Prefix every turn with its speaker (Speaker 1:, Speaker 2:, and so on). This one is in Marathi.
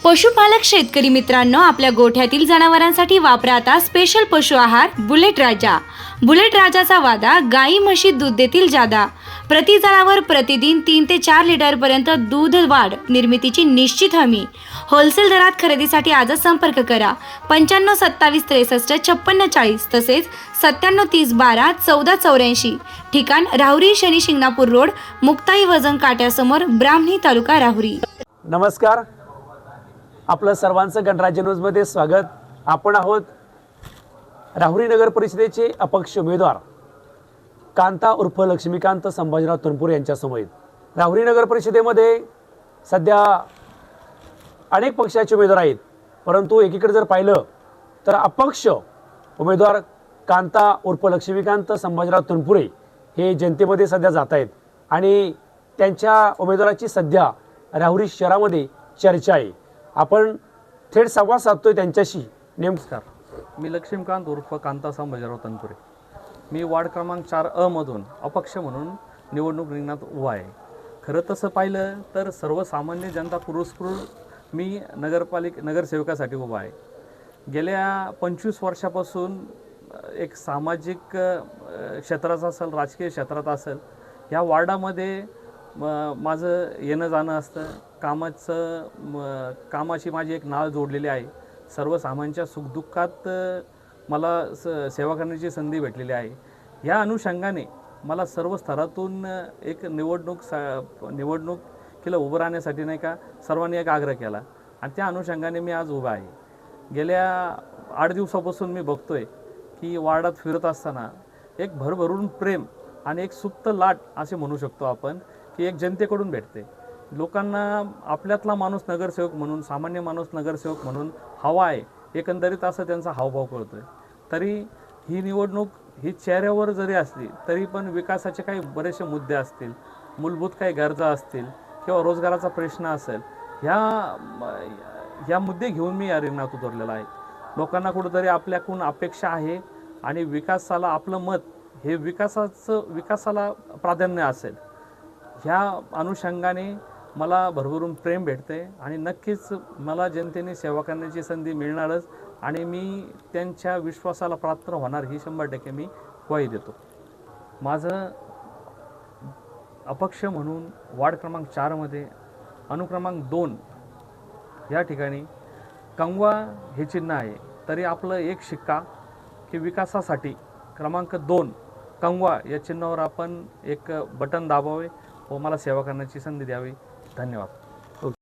Speaker 1: पशुपालक शेतकरी मित्रांनो, आपल्या गोठ्यातील जनावरांसाठी वापरा आता स्पेशल पशु आहार बुलेट राजा। बुलेट राजाचा वादा, गाई म्हशी दूध देतील जादा। प्रति जनावर प्रतिदिन 3 ते 4 लिटर पर्यंत दूध वाढ निर्मितीची निश्चित हमी। होलसेल दरात खरेदीसाठी आजच संपर्क करा 95 27 63 56 40 तसेच 97 30 12 14 84। ठिकाण राहुरी शनी शिंगणापूर रोड, मुक्ताई वजन काट्यासमोर, ब्राह्मणी तालुका राहुरी।
Speaker 2: नमस्कार, आपलं सर्वांचं गणराज्य न्यूजमध्ये स्वागत। आपण आहोत राहुरी नगर परिषदेचे अपक्ष उमेदवार कांता उर्फ लक्ष्मीकांत संभाजीराव तनपुरे यांच्या समोर। राहुरी नगर परिषदेमध्ये सध्या अनेक पक्षाचे उमेदवार आहेत, परंतु एकीकडे जर पाहिलं तर अपक्ष उमेदवार कांता उर्फ लक्ष्मीकांत संभाजीराव तनपुरे हे जनतेमध्ये सध्या जात आहेत आणि त्यांच्या उमेदवाराची सध्या राहुरी शहरामध्ये चर्चा आहे। आपण थेट संवाद साधतोय त्यांच्याशी।
Speaker 3: नमस्कार, मी लक्ष्मीकांत उर्फ कांता संभाजीराव तनपुरे। मी वार्ड क्रमांक 4 मधून अपक्ष म्हणून निवडणूक रिंगणात उभा आहे। खरं तसं पाहिलं तर सर्वसामान्य जनता पुरस्कृत मी नगरसेवकासाठी उभा आहे। गेल्या 25 वर्षापासून एक सामाजिक क्षेत्रात असेल, राजकीय क्षेत्रात असेल, या वार्डामध्ये माझं येणं जाणं असतं। कामाची माझी एक नाळ जोडलेली आहे। सर्वसामान्यांच्या सुखदुःखात मला सेवा करण्याची संधी भेटलेली आहे। या अनुषंगाने मला सर्व स्तरातून एक निवडणुकीला उभं राहण्यासाठी नाही का सर्वांनी एक आग्रह केला आणि त्या अनुषंगाने मी आज उभा आहे। गेल्या 8 दिवसापासून मी बघतोय की वार्डात फिरत असताना एक भरभरून प्रेम आणि एक सुप्त लाट असे म्हणू शकतो आपण की एक जनतेकडून भेटते। लोकांना आपल्यातला माणूस नगरसेवक म्हणून, सामान्य माणूस नगरसेवक म्हणून हवा आहे, एकंदरीत असं त्यांचा हावभाव कळतोय। तरी ही निवडणूक ही चेहऱ्यावर जरी असली तरी पण विकासाचे काही बरेचसे मुद्दे असतील, मूलभूत काही गरजा असतील किंवा रोजगाराचा प्रश्न असेल, ह्या मुद्दे घेऊन मी या रिंगणात उतरलेला आहे। लोकांना कुठेतरी आपल्याकडून अपेक्षा आहे आणि विकासाला आपलं मत हे विकासाला प्राधान्य असेल, ह्या अनुषंगाने मला भरभरून प्रेम भेटते आणि नक्कीच मला जनतेने सेवा करण्याची संधी मिळणारच आणि मी त्यांच्या विश्वासाला पात्र होणार ही 100% मी ग्वाही देतो। माझं अपक्ष म्हणून वार्ड क्रमांक 4 मध्ये अनुक्रमांक 2 या ठिकाणी कंगवा हे चिन्ह आहे। तरी आपलं एक शिक्का की विकासासाठी क्रमांक 2 कंगवा या चिन्हावर आपण एक बटन दाबावे व मला सेवा करण्याची संधी द्यावी। धन्यवाद।